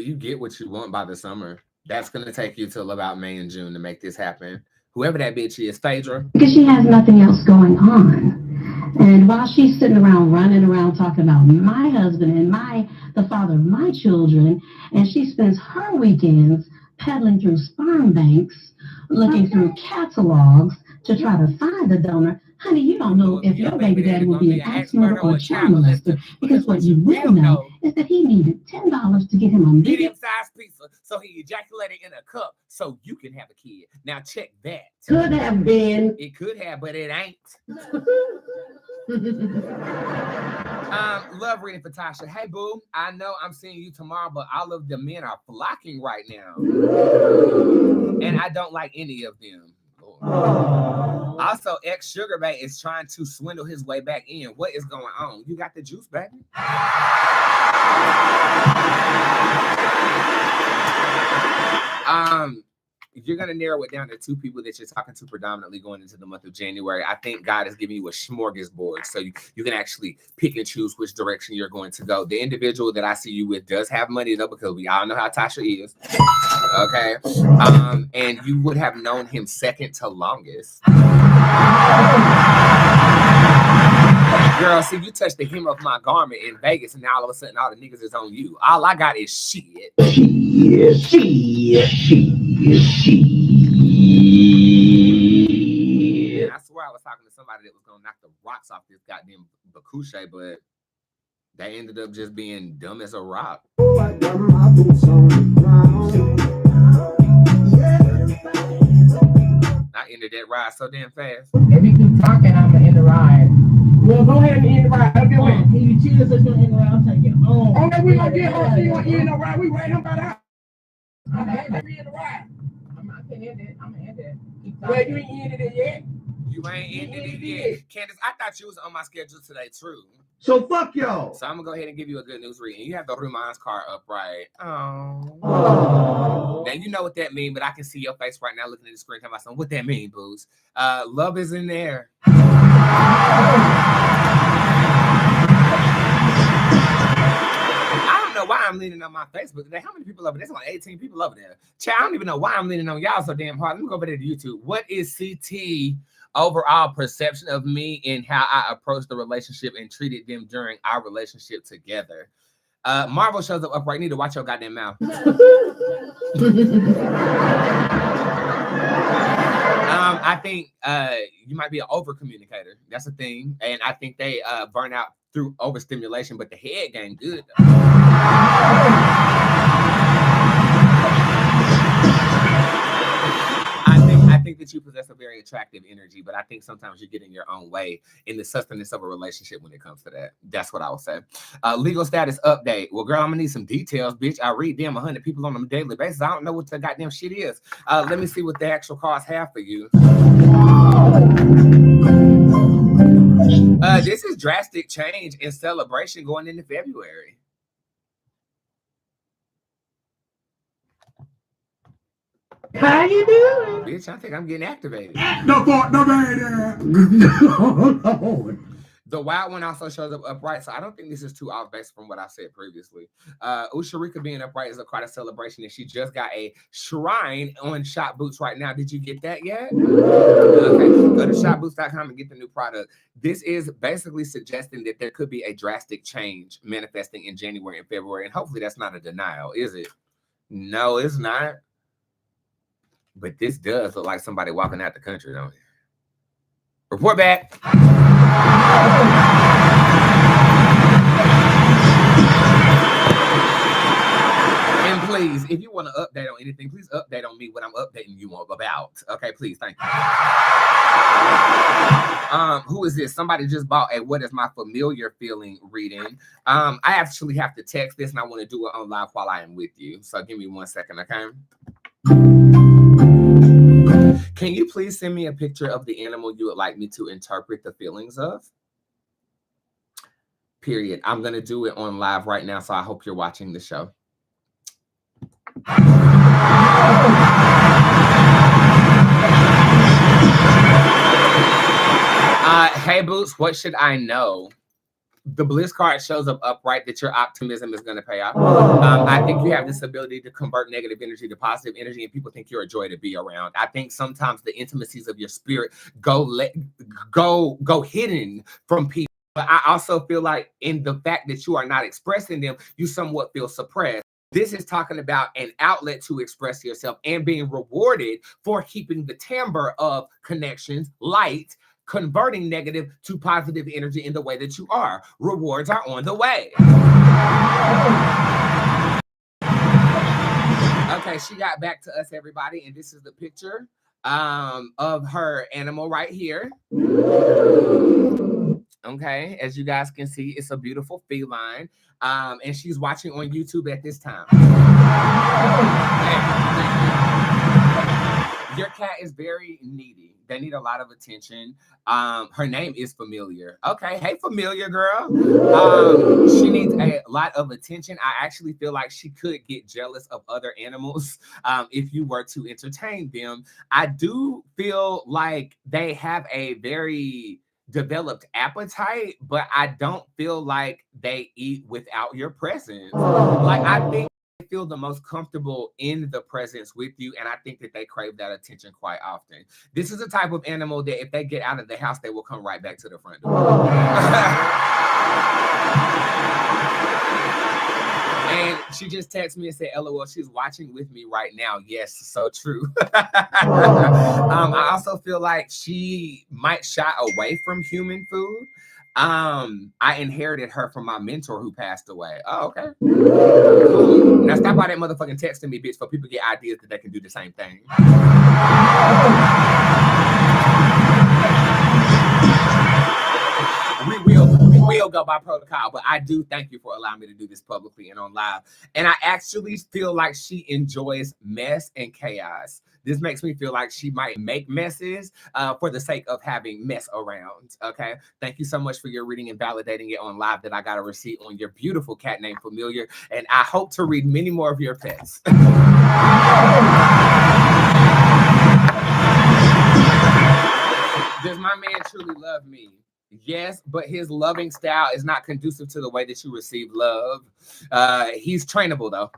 you get what you want by the summer. That's going to take you till about May and June to make this happen. Whoever that bitch is, Phaedra. Because she has nothing else going on. And while she's sitting around running around talking about my husband and the father of my children, and she spends her weekends peddling through sperm banks, looking through catalogs to try to find a donor. Honey, you don't know if your baby daddy will be an axe murderer or a child molester, because what you will know is that he needed $10 to get him a medium-sized pizza so he ejaculated in a cup so you can have a kid. Now check that. Could have been. It could have, but it ain't. Love reading for Tasha. Hey, boo, I know I'm seeing you tomorrow, but all of the men are flocking right now. And I don't like any of them. Also, ex-Sugar Bay is trying to swindle his way back in. What is going on? You got the juice, baby? You're going to narrow it down to two people that you're talking to predominantly going into the month of January. I think God is giving you a smorgasbord, so you can actually pick and choose which direction you're going to go. The individual that I see you with does have money, though, because we all know how Tasha is. Okay? And you would have known him second to longest. Girl, see, you touched the hem of my garment in Vegas, and now all of a sudden all the niggas is on you. All I got is shit. And I swear I was talking to somebody that was going to knock the rocks off this goddamn Bootzé, but they ended up just being dumb as a rock. I ended that ride so damn fast. If you keep talking, I'm going to end the ride. Well, go ahead and end the ride. Okay, wait. You choose us to end the ride. I'm taking it home. Okay, we going to get home. You want to end the ride? We wait him about out. Okay, we end the ride. I can end it. I'm going to end it. Well, you ain't ended it yet. You ain't ended it yet. Candace, I thought you was on my schedule today, too. So fuck y'all. So I'm going to go ahead and give you a good news reading. You have the Ruman's card up, right? Oh. Now, you know what that means, but I can see your face right now looking at the screen telling myself, what that mean, Boots? Love is in there. I don't know why I'm leaning on my Facebook today. How many people over there? There's only 18 people over there. Child, I don't even know why I'm leaning on y'all so damn hard. Let me go over there to YouTube. What is CT overall perception of me and how I approached the relationship and treated them during our relationship together? Marvel shows up upright. You need to watch your goddamn mouth. I think you might be an over communicator. That's a thing. And I think they burn out through overstimulation, but the head game good. I think that you possess a very attractive energy, but I think sometimes you get in your own way in the sustenance of a relationship when it comes to that. That's what I would say. Legal status update. Well, girl, I'm gonna need some details, bitch. I read them 100 people on a daily basis. I don't know what the goddamn shit is. Let me see what the actual cards have for you. This is drastic change and celebration going into February. How you doing? Bitch, I think I'm getting activated. No, baby. The wild one also shows up upright, so I don't think this is too off based from what I said previously. Usharika being upright is quite a celebration, and she just got a shrine on Shop Boots right now. Did you get that yet? Okay, go to shopboots.com and get the new product. This is basically suggesting that there could be a drastic change manifesting in January and February, and hopefully that's not a denial, is it? No, it's not. But this does look like somebody walking out the country, don't it? Report back. And please, if you want to update on anything, please update on me what I'm updating you on about. Okay, please, thank you. Who is this? Somebody just bought a What Is My Familiar Feeling reading. I actually have to text this, and I want to do it on live while I am with you. So give me 1 second, okay? Can you please send me a picture of the animal you would like me to interpret the feelings of? Period. I'm going to do it on live right now, so I hope you're watching the show. Hey, Boots, what should I know? The Bliss card shows up upright that your optimism is going to pay off. I think you have this ability to convert negative energy to positive energy, and people think you're a joy to be around. I think sometimes the intimacies of your spirit go hidden from people. But I also feel like in the fact that you are not expressing them, you somewhat feel suppressed. This is talking about an outlet to express yourself and being rewarded for keeping the timbre of connections light, converting negative to positive energy in the way that you are. Rewards are on the way. Okay, she got back to us, everybody, and this is the picture of her animal right here. Okay, as you guys can see, it's a beautiful feline, and she's watching on YouTube at this time. Your cat is very needy. They need a lot of attention. Her name is Familiar. Okay, hey, Familiar girl. She needs a lot of attention. I actually feel like she could get jealous of other animals if you were to entertain them. I do feel like they have a very developed appetite, but I don't feel like they eat without your presence. Like, I think they feel the most comfortable in the presence with you, and I think that they crave that attention quite often. This is a type of animal that if they get out of the house, they will come right back to the front door. And she just texted me and said, LOL, she's watching with me right now. Yes, so true. I also feel like she might shy away from human food. I inherited her from my mentor who passed away. Oh, okay. Cool. Now stop by that motherfucking texting me, bitch, so people get ideas that they can do the same thing. We will go by protocol, but I do thank you for allowing me to do this publicly and on live. And I actually feel like she enjoys mess and chaos. This makes me feel like she might make messes for the sake of having mess around. Okay. Thank you so much for your reading and validating it on live that I got a receipt on your beautiful cat named Familiar. And I hope to read many more of your pets. Does my man truly love me? Yes, but his loving style is not conducive to the way that you receive love. He's trainable, though.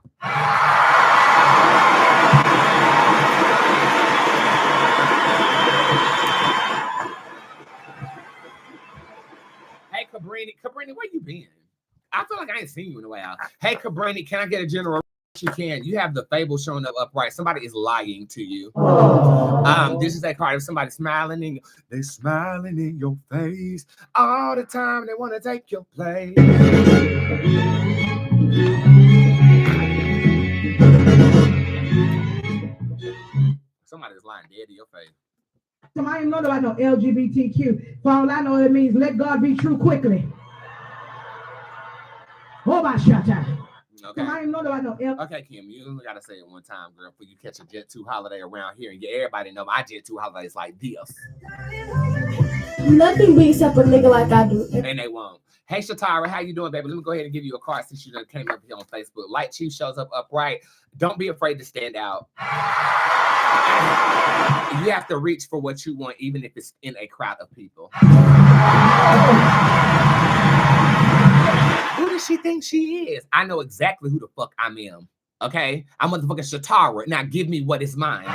Hey, Cabrini, where you been? I feel like I ain't seen you in a while. Hey, Cabrini, can I get a general? You can. You have the fable showing up upright. Somebody is lying to you. This is that card. If somebody's smiling, they're smiling in your face all the time. They want to take your place. Somebody's lying dead to your face. I ain't know about no LGBTQ. For all I know, it means let God be true quickly. Oh, my shut up. Okay. I ain't know about no Okay, Kim, you only gotta say it one time, girl, before you catch a Jet 2 holiday around here. And everybody know my Jet 2 holidays like this. Nothing beats up a nigga like I do. And they won't. Hey, Shatara, how you doing, baby? Let me go ahead and give you a card since you done came up here on Facebook. Light Chief shows up upright. Don't be afraid to stand out. You have to reach for what you want, even if it's in a crowd of people. Who does she think she is? I know exactly who the fuck I am. Okay? I'm motherfucking Shatara. Now give me what is mine.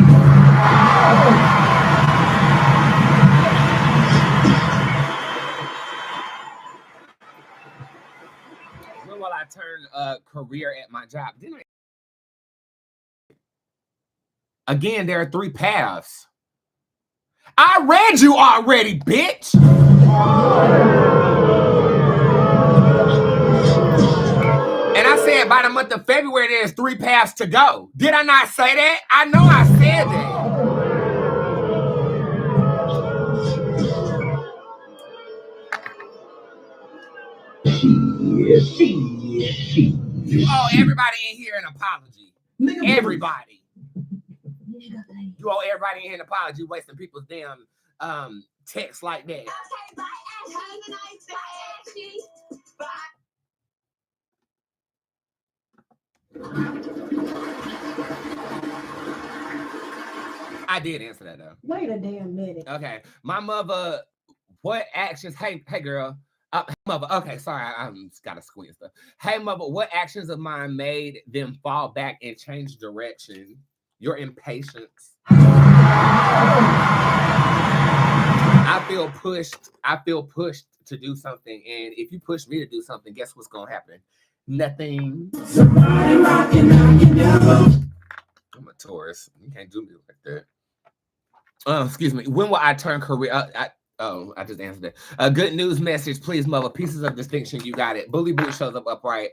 When will I turn career at my job? Again, there are 3 paths. I read you already, bitch. And I said by the month of February, there's 3 paths to go. Did I not say that? I know I said that. You owe everybody in here an apology. Everybody. You owe everybody in here an apology, wasting people's damn text like that. I did answer that though. Wait a damn minute. Okay, my mother. What actions? Hey, girl. Mother. Okay, sorry, I gotta squint stuff. Hey, mother. What actions of mine made them fall back and change direction? Your impatience. I feel pushed to do something, and if you push me to do something, guess what's gonna happen? Nothing. I'm a Taurus. You can't do me like that. Excuse me. When will I turn career? I just answered that. A good news message, please, mother. Pieces of distinction. You got it. Bully Boot shows up upright.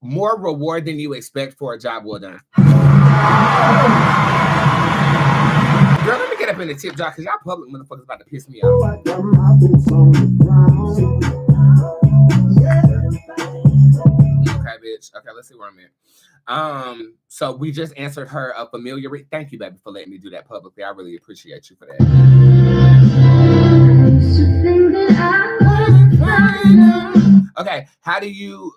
More reward than you expect for a job well done. Girl, let me get up in the tip jar because y'all public motherfuckers about to piss me off. Okay, bitch. Okay, let's see where I'm at. So we just answered her a familiar. Thank you, baby, for letting me do that publicly. I really appreciate you for that. Okay, how do you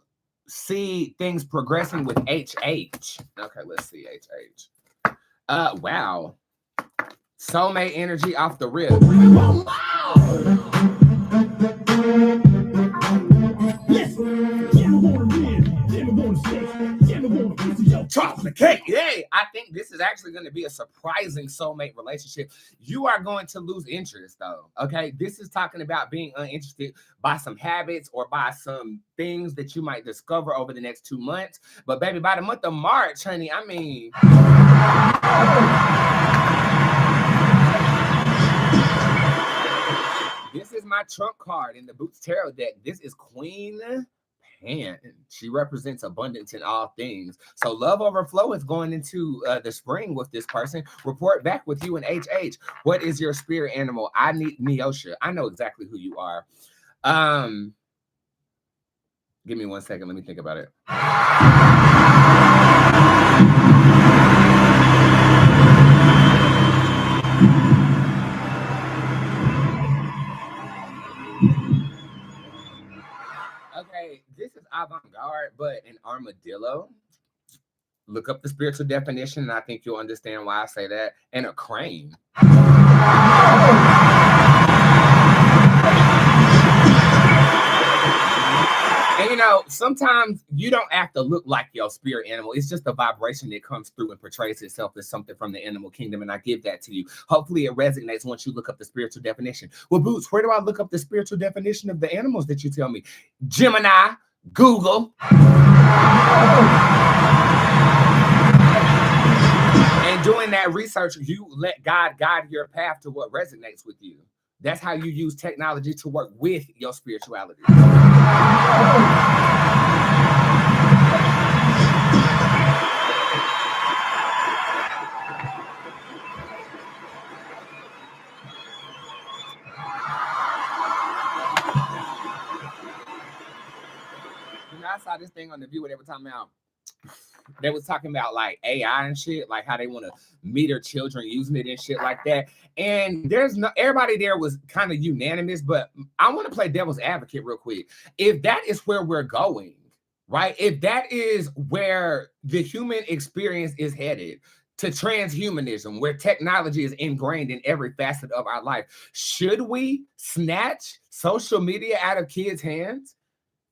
see things progressing with HH? Okay, let's see HH. Wow. Soulmate energy off the rip. Chocolate cake. Hey, I think this is actually going to be a surprising soulmate relationship. You are going to lose interest, though. Okay, this is talking about being uninterested by some habits or by some things that you might discover over the next 2 months. But baby, by the month of March, honey, I mean. This is my trump card in the Boots Tarot deck. This is Queen Pan. She represents abundance in all things. So love overflow is going into the spring with this person. Report back with you and HH. What is your spirit animal? I need Neosha. I know exactly who you are. Give me 1 second. Let me think about it. hard, but an armadillo. Look up the spiritual definition, and I think you'll understand why I say that. And a crane. And you know, sometimes you don't have to look like your spirit animal. It's just a vibration that comes through and portrays itself as something from the animal kingdom. And I give that to you. Hopefully it resonates once you look up the spiritual definition. Well, Boots, where do I look up the spiritual definition of the animals that you tell me? Gemini, Google. And doing that research, you let God guide your path to what resonates with you. That's how you use technology to work with your spirituality. I saw this thing on The View where they were talking about, they was talking about like AI and shit, like how they want to meter children using it and shit like that. And there's no, everybody there was kind of unanimous, but I want to play devil's advocate real quick. If that is where we're going, right? If that is where the human experience is headed, to transhumanism, where technology is ingrained in every facet of our life, should we snatch social media out of kids' hands?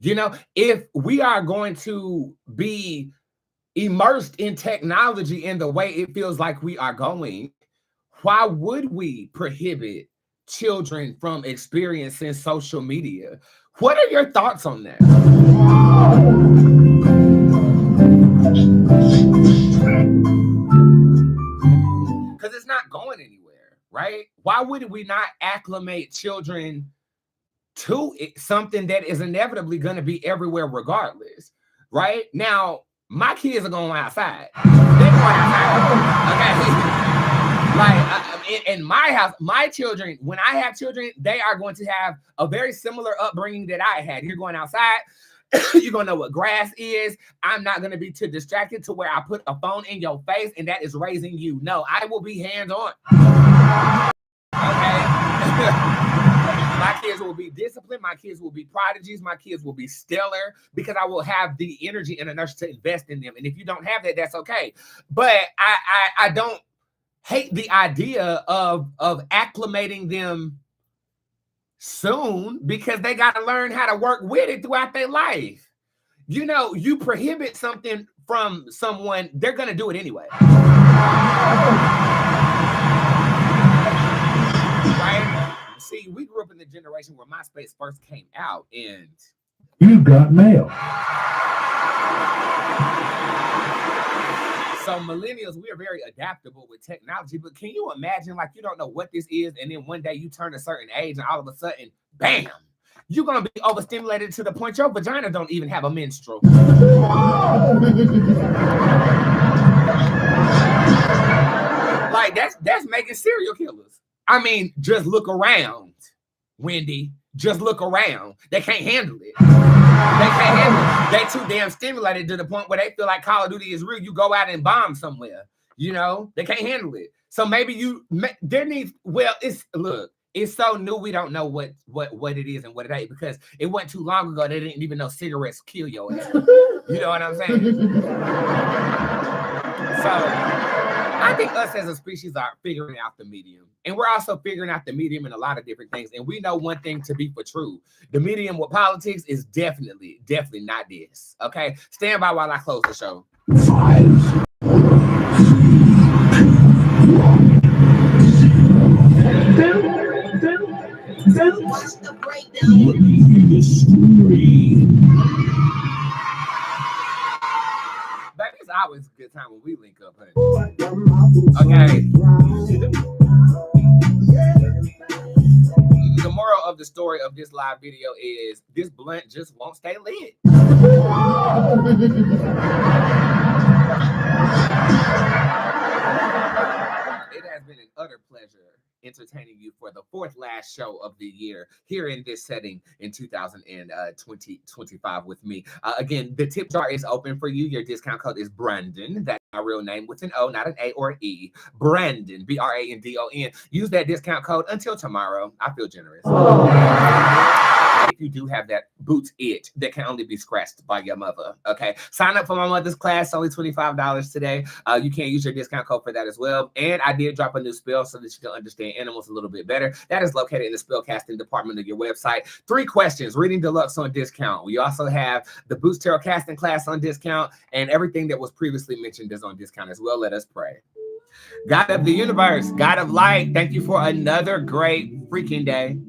You know, if we are going to be immersed in technology in the way it feels like we are going, why would we prohibit children from experiencing social media? What are your thoughts on that? Because it's not going anywhere, right? Why would we not acclimate children to something that is inevitably going to be everywhere regardless, right? Now, my kids are going outside. They're going outside, okay? Like, in my house, my children, when I have children, they are going to have a very similar upbringing that I had. You're going outside. You're going to know what grass is. I'm not going to be too distracted to where I put a phone in your face and that is raising you. No, I will be hands-on. Okay? My kids will be disciplined. My kids will be prodigies. My kids will be stellar because I will have the energy and inertia to invest in them. And if you don't have that, that's okay. But I don't hate the idea of acclimating them soon because they got to learn how to work with it throughout their life. You know, you prohibit something from someone, they're going to do it anyway. Right? See, we grew up in the generation where MySpace first came out and You got mail. so millennials, we are very adaptable with technology, but can you imagine, like, you don't know what this is, and then one day you turn a certain age, and all of a sudden, bam, you're gonna be overstimulated to the point your vagina don't even have a menstrual. Like, that's making serial killers. I mean, just look around, Wendy. Just look around. They can't handle it. They can't handle it. They too damn stimulated to the point where they feel like Call of Duty is real. You go out and bomb somewhere. You know, they can't handle it. So maybe there needs, well, it's so new we don't know what it is and what it ain't, because it wasn't too long ago they didn't even know cigarettes kill your ass. You know what I'm saying? So I think us as a species are figuring out the medium. And we're also figuring out the medium in a lot of different things. And we know one thing to be for true. The medium with politics is definitely not this. Okay? Stand by while I close the show. 5. What's the breakdown? Let me hear you scream. Baby, it's always a good time when we link up, honey. Okay. The moral of the story of this live video is this blunt just won't stay lit. It has been an utter pleasure entertaining you for the fourth last show of the year here in this setting in 2025 with me. Again, the tip jar is open for you. Your discount code is Brandon. That's my real name with an O, not an A or an E. Brandon, Brandon. Use that discount code until tomorrow. I feel generous. if you do have that Boots itch that can only be scratched by your mother. Okay, sign up for my mother's class, only $25 today. You can use your discount code for that as well. And I did drop a new spell so that you can understand animals a little bit better. That is located in the spellcasting department of your website. 3 questions, reading deluxe on discount. We also have the Boots Tarot casting class on discount, and everything that was previously mentioned is on discount as well. Let us pray. God of the universe, God of light, thank you for another great freaking day.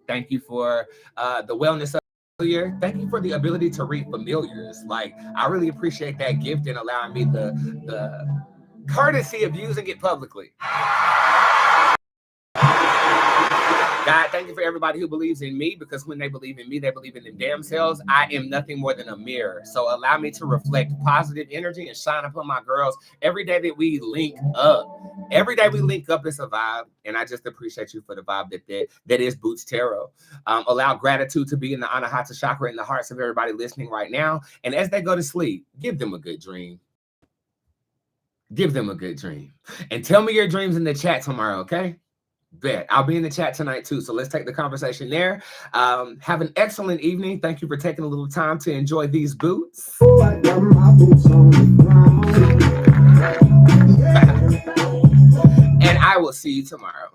Thank you for the wellness of the year. Thank you for the ability to read familiars. Like, I really appreciate that gift and allowing me the courtesy of using it publicly. God, thank you for everybody who believes in me, because when they believe in me, they believe in them damn selves. I am nothing more than a mirror. So allow me to reflect positive energy and shine upon my girls every day that we link up. Every day we link up, it's a vibe. And I just appreciate you for the vibe that is Boots Tarot. Allow gratitude to be in the Anahata chakra in the hearts of everybody listening right now. And as they go to sleep, give them a good dream. Give them a good dream. And tell me your dreams in the chat tomorrow, okay? Bet. I'll be in the chat tonight too. So let's take the conversation there. Have an excellent evening. Thank you for taking a little time to enjoy these boots. Oh, I got my boots on the ground. And I will see you tomorrow.